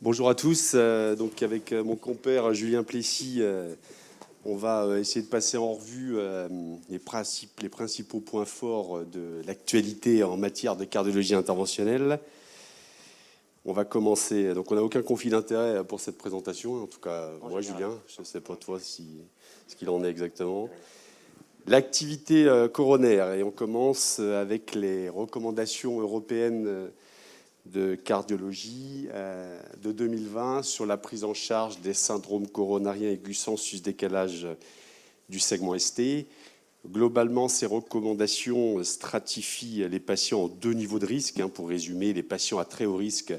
Bonjour à tous. Donc avec mon compère Julien Plessis, on va essayer de passer en revue les principaux points forts de l'actualité en matière de cardiologie interventionnelle. On va commencer. Donc on n'a aucun conflit d'intérêt pour cette présentation. En tout cas, moi, Julien, je ne sais pas toi ce qu'il en est exactement. L'activité coronaire, et on commence avec les recommandations européennes de cardiologie de 2020 sur la prise en charge des syndromes coronariens aigus sans sus-décalage du segment ST. Globalement, ces recommandations stratifient les patients en deux niveaux de risque. Pour résumer, les patients à très haut risque,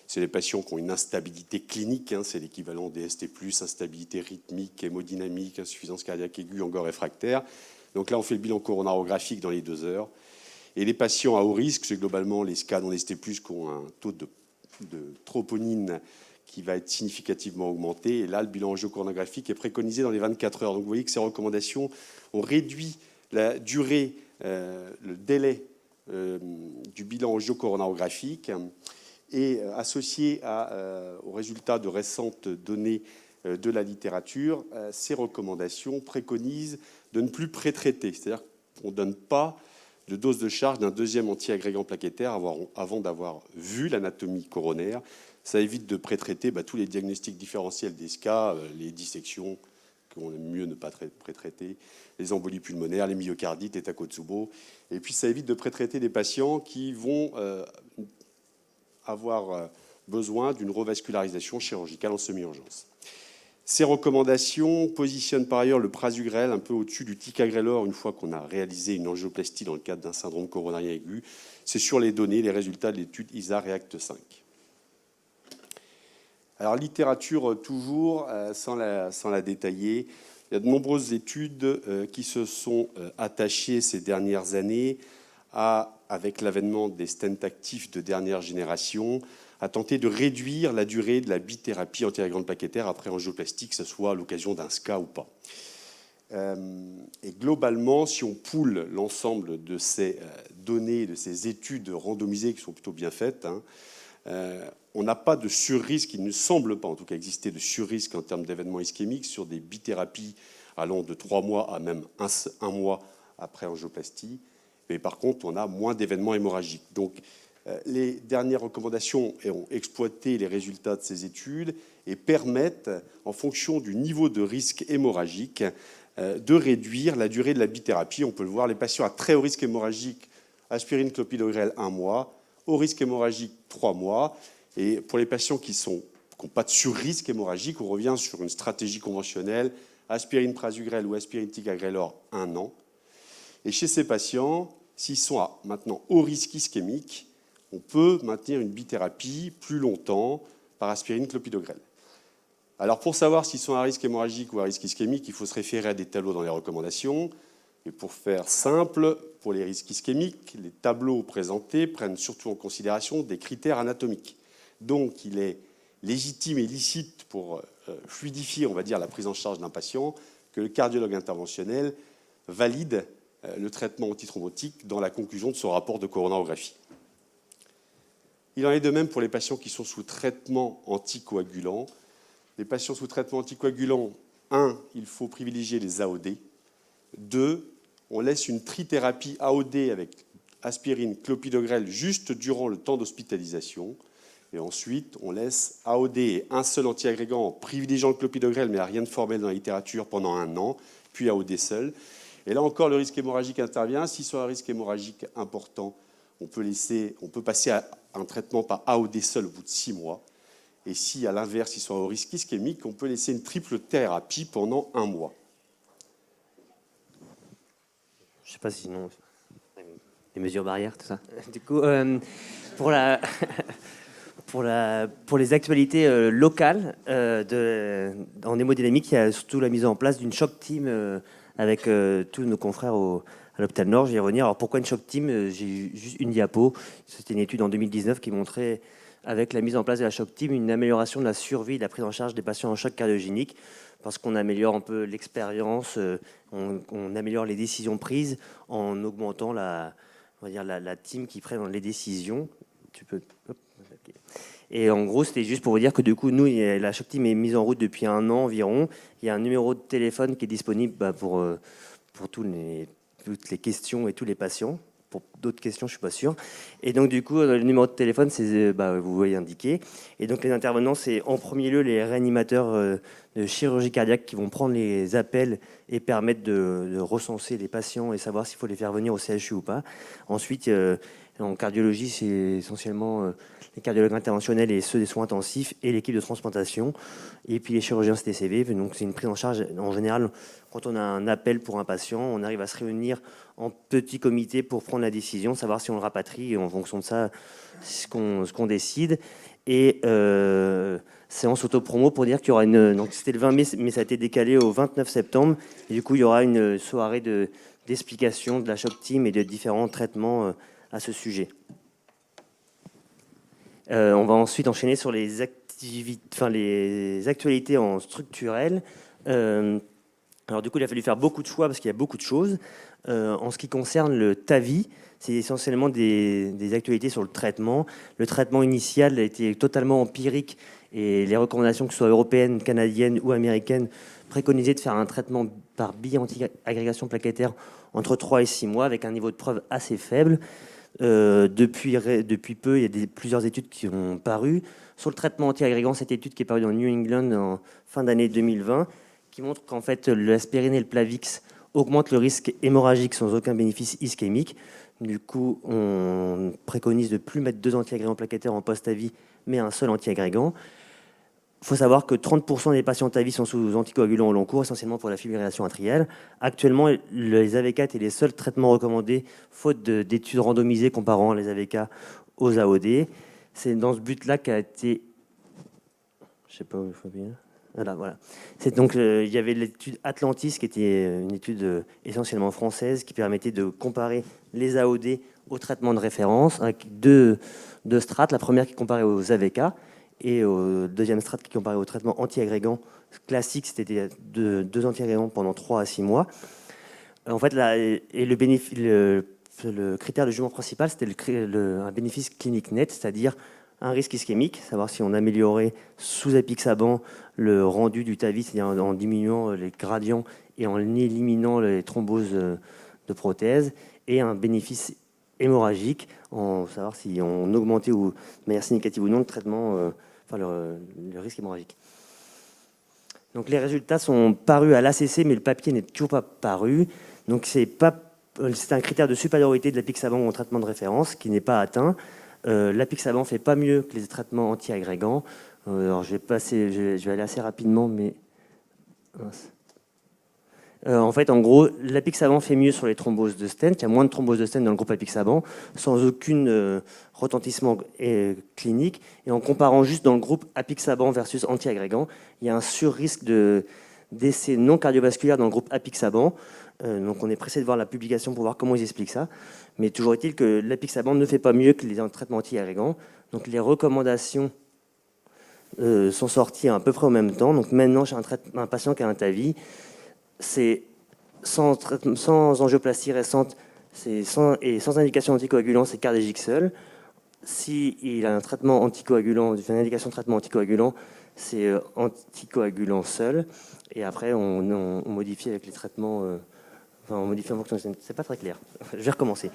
c'est les patients qui ont une instabilité clinique, c'est l'équivalent des ST+, instabilité rythmique, hémodynamique, insuffisance cardiaque aiguë, encore réfractaire. Donc là, on fait le bilan coronarographique dans les 2 heures. Et les patients à haut risque, c'est globalement les SCAD en ST+, qui ont un taux de troponine qui va être significativement augmenté. Et là, le bilan angiocoronographique est préconisé dans les 24 heures. Donc vous voyez que ces recommandations ont réduit la durée, le délai du bilan angiocoronarographique. Et associé aux résultats de récentes données de la littérature, ces recommandations préconisent de ne plus pré-traiter. C'est-à-dire qu'on ne donne pas de dose de charge d'un deuxième antiagrégant plaquettaire avant d'avoir vu l'anatomie coronaire. Ça évite de pré-traiter tous les diagnostics différentiels des SCA, les dissections, qu'on aime mieux ne pas pré-traiter, les embolies pulmonaires, les myocardites, les Takotsubo. Et puis ça évite de pré-traiter des patients qui vont avoir besoin d'une revascularisation chirurgicale en semi-urgence. Ces recommandations positionnent par ailleurs le prasugrel un peu au-dessus du ticagrelor une fois qu'on a réalisé une angioplastie dans le cadre d'un syndrome coronarien aigu. C'est sur les données, les résultats de l'étude ISA-REACT-5. Alors, littérature toujours, sans la détailler, il y a de nombreuses études qui se sont attachées ces dernières années avec l'avènement des stents actifs de dernière génération, à tenter de réduire la durée de la bithérapie antiagrégante plaquettaire après angioplastie, que ce soit à l'occasion d'un SCA ou pas. Et globalement, si on poule l'ensemble de ces données, de ces études randomisées qui sont plutôt bien faites, on n'a pas de surrisque, il ne semble pas en tout cas exister de surrisque en termes d'événements ischémiques sur des bithérapies allant de 3 mois à même 1 mois après angioplastie. Mais par contre, on a moins d'événements hémorragiques. Donc, les dernières recommandations ont exploité les résultats de ces études et permettent, en fonction du niveau de risque hémorragique, de réduire la durée de la bithérapie. On peut le voir, les patients à très haut risque hémorragique, aspirine, clopidogrel, 1 mois, haut risque hémorragique, 3 mois. Et pour les patients qui n'ont pas de surrisque hémorragique, on revient sur une stratégie conventionnelle, aspirine, prasugrel ou aspirine, ticagrelor, 1 an. Et chez ces patients, s'ils sont à maintenant haut risque ischémique, on peut maintenir une bithérapie plus longtemps par aspirine clopidogrel. Alors pour savoir s'ils sont à risque hémorragique ou à risque ischémique, il faut se référer à des tableaux dans les recommandations. Et pour faire simple, pour les risques ischémiques, les tableaux présentés prennent surtout en considération des critères anatomiques. Donc il est légitime et licite pour fluidifier, on va dire, la prise en charge d'un patient que le cardiologue interventionnel valide le traitement antithrombotique dans la conclusion de son rapport de coronarographie. Il en est de même pour les patients qui sont sous traitement anticoagulant. Les patients sous traitement anticoagulant, 1, il faut privilégier les AOD. 2, on laisse une trithérapie AOD avec aspirine, clopidogrel juste durant le temps d'hospitalisation. Et ensuite, on laisse AOD et un seul antiagrégant en privilégiant le clopidogrel, mais rien de formel dans la littérature pendant 1 an, puis AOD seul. Et là encore, le risque hémorragique intervient. S'ils sont à un risque hémorragique important, on peut passer à un traitement par AOD seul au bout de 6 mois. Et si, à l'inverse, ils sont au risque ischémique, on peut laisser une triple thérapie pendant 1 mois. Je ne sais pas si sinon... Les mesures barrières, tout ça. Du coup, pour les actualités locales en hémodynamique, il y a surtout la mise en place d'une shock team avec tous nos confrères à l'hôpital Nord. Je vais y revenir. Alors pourquoi une shock team? J'ai juste une diapo. C'était une étude en 2019 qui montrait, avec la mise en place de la shock team, une amélioration de la survie et de la prise en charge des patients en choc cardiogénique, parce qu'on améliore un peu l'expérience, on améliore les décisions prises en augmentant la team qui prend les décisions. Tu peux... Hop, okay. Et en gros, c'était juste pour vous dire que du coup, nous, la Shock Team est mise en route depuis 1 an environ. Il y a un numéro de téléphone qui est disponible pour toutes les questions et tous les patients. Pour d'autres questions, je ne suis pas sûr. Et donc, du coup, le numéro de téléphone, vous voyez indiqué. Et donc, les intervenants, c'est en premier lieu les réanimateurs de chirurgie cardiaque qui vont prendre les appels et permettre de recenser les patients et savoir s'il faut les faire venir au CHU ou pas. Ensuite, en cardiologie, c'est essentiellement les cardiologues interventionnels et ceux des soins intensifs et l'équipe de transplantation. Et puis les chirurgiens CTCV. Donc, c'est une prise en charge, en général, quand on a un appel pour un patient, on arrive à se réunir en petit comité pour prendre la décision, savoir si on le rapatrie, et en fonction de ça, ce qu'on décide. Et séance auto-promo pour dire qu'il y aura donc c'était le 20 mai, mais ça a été décalé au 29 septembre. Et du coup, il y aura une soirée d'explication de la Shock Team et de différents traitements à ce sujet. On va ensuite enchaîner sur les actualités en structurel. Alors du coup, il a fallu faire beaucoup de choix parce qu'il y a beaucoup de choses. En ce qui concerne le TAVI, c'est essentiellement des actualités sur le traitement. Le traitement initial a été totalement empirique et les recommandations, que ce soit européennes, canadiennes ou américaines, préconisaient de faire un traitement par biais anti-agrégation plaquettaire entre 3 et 6 mois avec un niveau de preuve assez faible. Depuis peu, il y a plusieurs études qui ont paru. Sur le traitement anti-agrégant, cette étude qui est parue dans New England en fin d'année 2020, qui montre qu'en fait, l'aspirine et le Plavix augmentent le risque hémorragique sans aucun bénéfice ischémique. Du coup, on préconise de ne plus mettre 2 anti-agrégants plaquettaires en post-AVI, mais un seul anti-agrégant. Il faut savoir que 30% des patients TAVI sont sous anticoagulants au long cours, essentiellement pour la fibrillation atriale. Actuellement, les AV4 est les seuls traitements recommandés, faute d'études randomisées comparant les AV4 aux AOD. C'est dans ce but-là qu'a été... Je sais pas où il faut bien... Voilà. C'est donc, il y avait l'étude Atlantis, qui était une étude essentiellement française, qui permettait de comparer les AOD aux traitements de référence, avec deux strates. La première qui comparait aux AVK, et au deuxième strate qui comparait au traitement anti-agrégant classique, c'était 2 anti-agrégants pendant 3 à 6 mois. En fait, le critère de jugement principal, c'était un bénéfice clinique net, c'est-à-dire un risque ischémique, savoir si on améliorait sous apixaban le rendu du TAVI, c'est-à-dire en diminuant les gradients et en éliminant les thromboses de prothèse, et un bénéfice hémorragique, en savoir si on augmentait de manière significative ou non le traitement, le risque hémorragique. Donc les résultats sont parus à l'ACC, mais le papier n'est toujours pas paru. Donc c'est un critère de supériorité de l'apixaban en traitement de référence qui n'est pas atteint. L'apixaban ne fait pas mieux que les traitements anti-agrégants. Alors je vais aller assez rapidement, mais... en fait, en gros, l'apixaban fait mieux sur les thromboses de stent. Il y a moins de thromboses de stent dans le groupe apixaban, sans aucun retentissement clinique. Et en comparant juste dans le groupe apixaban versus anti-agrégant, il y a un sur-risque d'essais non cardiovasculaires dans le groupe apixaban. Donc on est pressé de voir la publication pour voir comment ils expliquent ça. Mais toujours est-il que l'apixaban ne fait pas mieux que les traitements anti-agrégants. Donc les recommandations sont sorties à peu près au même temps. Donc maintenant, j'ai un patient qui a un TAVI. C'est sans angioplastie récente et sans indication anticoagulant, c'est Cardégique seul. S'il a un traitement anticoagulant, une indication de traitement anticoagulant, c'est anticoagulant seul. Et après, on modifie avec les traitements... on modifie en fonction de... C'est pas très clair. Je vais recommencer.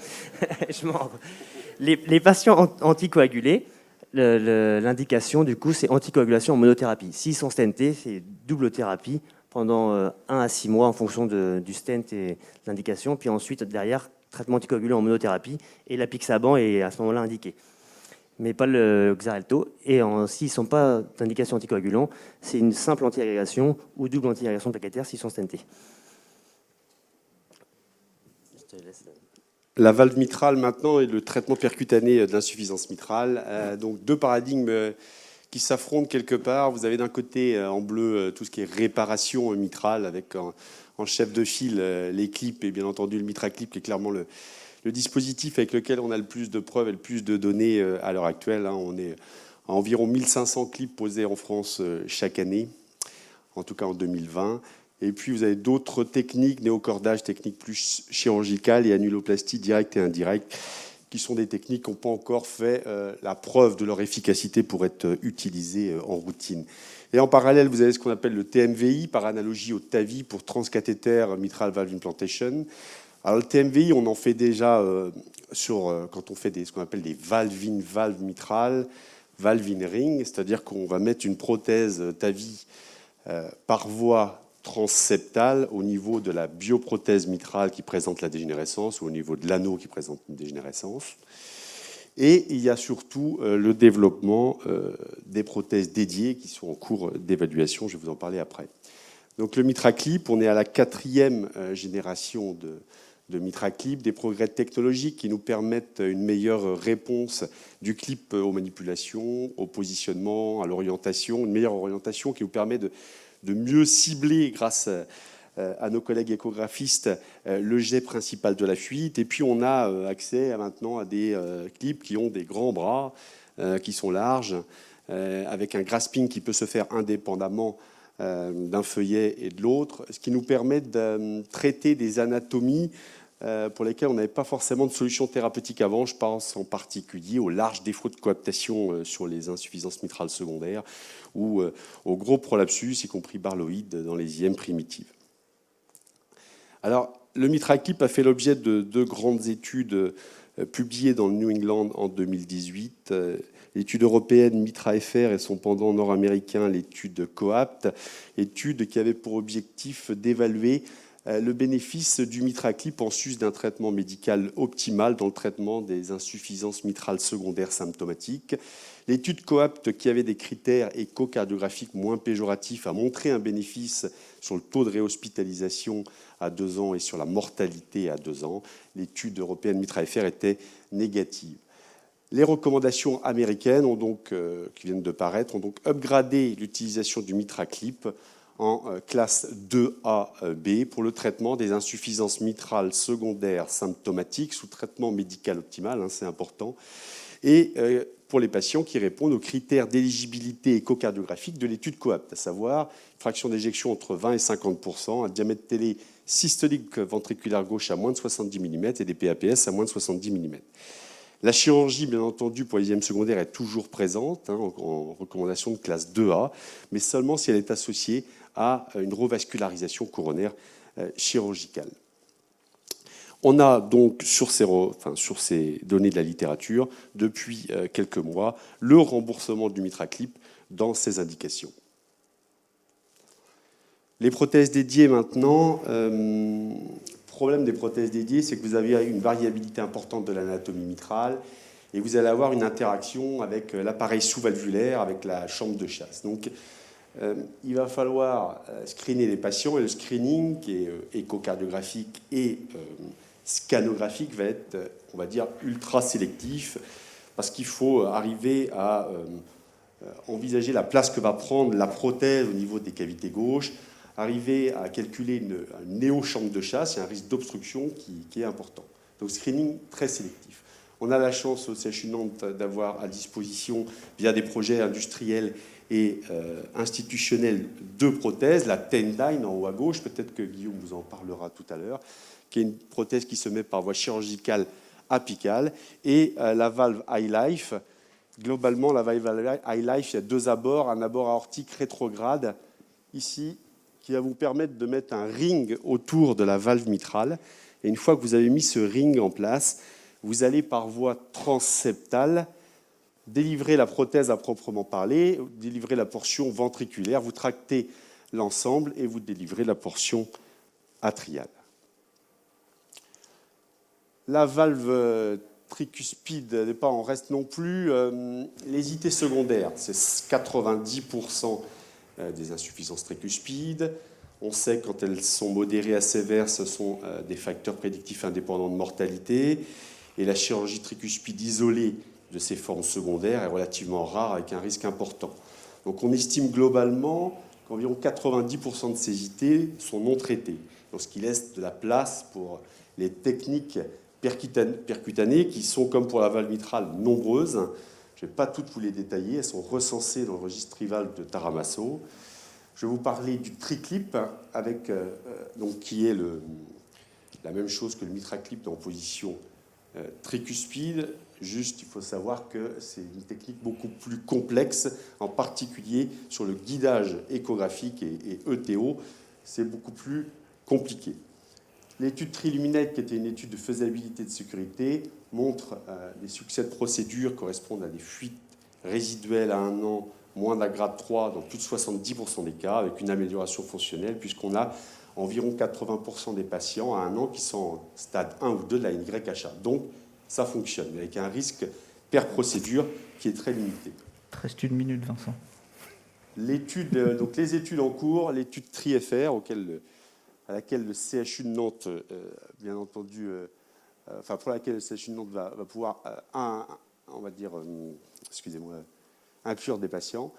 Les patients anticoagulés, l'indication, du coup, c'est anticoagulation en monothérapie. S'ils sont stentés, c'est double thérapie pendant 1 à 6 mois en fonction du stent et de l'indication. Puis ensuite, derrière, traitement anticoagulant en monothérapie et l'apixaban est à ce moment-là indiqué. Mais pas le Xarelto. Et s'ils ne sont pas d'indication anticoagulant, c'est une simple anti-agrégation ou double anti-agrégation plaquettaire s'ils sont stentés. Je te laisse. La valve mitrale maintenant et le traitement percutané de l'insuffisance mitrale. Donc 2 paradigmes qui s'affrontent quelque part. Vous avez d'un côté en bleu tout ce qui est réparation mitrale avec en chef de file les clips et bien entendu le MitraClip qui est clairement le dispositif avec lequel on a le plus de preuves et le plus de données à l'heure actuelle. On est à environ 1500 clips posés en France chaque année, en tout cas en 2020. Et puis vous avez d'autres techniques, néocordage, techniques plus chirurgicales et annuloplastie directe et indirecte qui sont des techniques qui n'ont pas encore fait la preuve de leur efficacité pour être utilisées en routine. Et en parallèle, vous avez ce qu'on appelle le TMVI, par analogie au TAVI pour Transcatheter Mitral Valve Implantation. Alors le TMVI, on en fait déjà quand on fait ce qu'on appelle des valves mitrales, valve-in ring, c'est-à-dire qu'on va mettre une prothèse TAVI par voie transseptale au niveau de la bioprothèse mitrale qui présente la dégénérescence ou au niveau de l'anneau qui présente une dégénérescence. Et il y a surtout le développement des prothèses dédiées qui sont en cours d'évaluation. Je vais vous en parler après. Donc le MitraClip, on est à la 4e génération de MitraClip, des progrès technologiques qui nous permettent une meilleure réponse du clip aux manipulations, au positionnement, à l'orientation, une meilleure orientation qui nous permet de mieux cibler grâce à nos collègues échographistes le jet principal de la fuite. Et puis on a accès maintenant à des clips qui ont des grands bras, qui sont larges, avec un grasping qui peut se faire indépendamment d'un feuillet et de l'autre, ce qui nous permet de traiter des anatomies pour lesquelles on n'avait pas forcément de solution thérapeutique avant. Je pense en particulier aux larges défauts de coaptation sur les insuffisances mitrales secondaires ou aux gros prolapsus, y compris barloïdes, dans les IM primitives. Alors, le MitraClip a fait l'objet de 2 grandes études publiées dans le New England en 2018. L'étude européenne MitraFR et son pendant nord-américain, l'étude COAPT, étude qui avait pour objectif d'évaluer le bénéfice du MitraClip en sus d'un traitement médical optimal dans le traitement des insuffisances mitrales secondaires symptomatiques. L'étude COAPT, qui avait des critères échocardiographiques moins péjoratifs, a montré un bénéfice sur le taux de réhospitalisation à 2 ans et sur la mortalité à 2 ans. L'étude européenne MitraFR était négative. Les recommandations américaines qui viennent de paraître ont donc upgradé l'utilisation du MitraClip en classe 2A-B pour le traitement des insuffisances mitrales secondaires symptomatiques sous traitement médical optimal, c'est important, et pour les patients qui répondent aux critères d'éligibilité échocardiographique de l'étude COAPT, à savoir fraction d'éjection entre 20 et 50%, un diamètre télé systolique ventriculaire gauche à moins de 70 mm et des PAPS à moins de 70 mm. La chirurgie, bien entendu, pour les IM secondaires est toujours présente en recommandation de classe 2A, mais seulement si elle est associée à une revascularisation coronaire chirurgicale. On a donc, sur ces données de la littérature, depuis quelques mois, le remboursement du MitraClip dans ces indications. Les prothèses dédiées maintenant. Le problème des prothèses dédiées, c'est que vous avez une variabilité importante de l'anatomie mitrale et vous allez avoir une interaction avec l'appareil sous-valvulaire, avec la chambre de chasse. Donc, il va falloir screener les patients et le screening, qui est échocardiographique et scanographique, va être, on va dire, ultra sélectif parce qu'il faut arriver à envisager la place que va prendre la prothèse au niveau des cavités gauches, arriver à calculer une néo-chambre de chasse, il y a un risque d'obstruction qui est important. Donc screening très sélectif. On a la chance au CHU Nantes d'avoir à disposition, via des projets industriels et institutionnels, 2 prothèses, la Tendyne en haut à gauche, peut-être que Guillaume vous en parlera tout à l'heure, qui est une prothèse qui se met par voie chirurgicale apicale, et la valve iLife. Globalement, la valve iLife, il y a 2 abords, un abord aortique rétrograde, ici, qui va vous permettre de mettre un ring autour de la valve mitrale. Et une fois que vous avez mis ce ring en place, vous allez par voie transseptale délivrer la prothèse à proprement parler, délivrer la portion ventriculaire, vous tractez l'ensemble et vous délivrez la portion atriale. La valve tricuspide n'est pas en reste non plus. Les IT secondaires, c'est 90% des insuffisances tricuspides. On sait que quand elles sont modérées à sévères, ce sont des facteurs prédictifs indépendants de mortalité. Et la chirurgie tricuspide isolée de ces formes secondaires est relativement rare avec un risque important. Donc on estime globalement qu'environ 90% de ces IT sont non traitées, ce qui laisse de la place pour les techniques percutanées qui sont, comme pour la valve mitrale, nombreuses. Je ne vais pas toutes vous les détailler, elles sont recensées dans le registre Trival de Taramasso. Je vais vous parler du TriClip, qui est la même chose que le MitraClip en position tricuspide. Juste, il faut savoir que c'est une technique beaucoup plus complexe, en particulier sur le guidage échographique et ETO, c'est beaucoup plus compliqué. L'étude Triluminate, qui était une étude de faisabilité de sécurité, montre les succès de procédure correspondent à des fuites résiduelles à 1 an, moins d'un grade 3 dans plus de 70% des cas, avec une amélioration fonctionnelle, puisqu'on a environ 80% des patients à 1 an qui sont en stade 1 ou 2 de la NYHA. Donc, ça fonctionne, mais avec un risque per procédure qui est très limité. Il te reste 1 minute, Vincent. Donc les études en cours, l'étude TRIFR, à laquelle le CHU de Nantes, bien entendu, pour laquelle le CHU de Nantes va pouvoir, inclure des patients.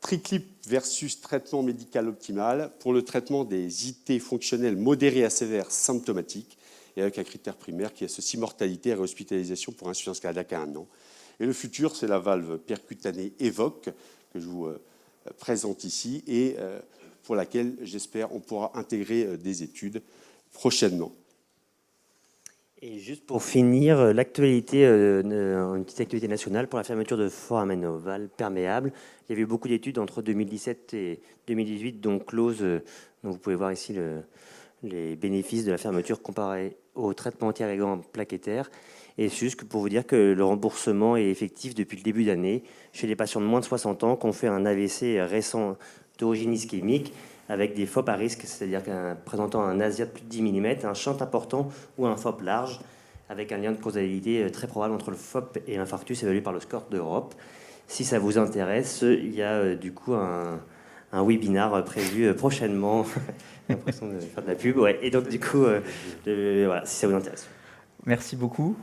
Triclip versus traitement médical optimal pour le traitement des IT fonctionnels modérés à sévères symptomatiques et avec un critère primaire qui associe mortalité et réhospitalisation pour insuffisance cardiaque à 1 an. Et le futur, c'est la valve percutanée EVOC que je vous présente ici et pour laquelle, j'espère, on pourra intégrer des études prochainement. Et juste pour finir, l'actualité, une petite actualité nationale pour la fermeture de foramen ovale perméable. Il y avait eu beaucoup d'études entre 2017 et 2018, donc close. Donc vous pouvez voir ici les bénéfices de la fermeture comparés au traitement anti-agrégant plaquettaire. Et juste pour vous dire que le remboursement est effectif depuis le début d'année chez les patients de moins de 60 ans qui ont fait un AVC récent d'origine ischémique avec des FOP à risque, c'est-à-dire présentant un ASIA de plus de 10 mm, un shunt important ou un FOP large, avec un lien de causalité très probable entre le FOP et l'infarctus évalué par le SCORT d'Europe. Si ça vous intéresse, il y a du coup un webinar prévu prochainement. J'ai l'impression de faire de la pub. Ouais. Et donc du coup, voilà, si ça vous intéresse. Merci beaucoup.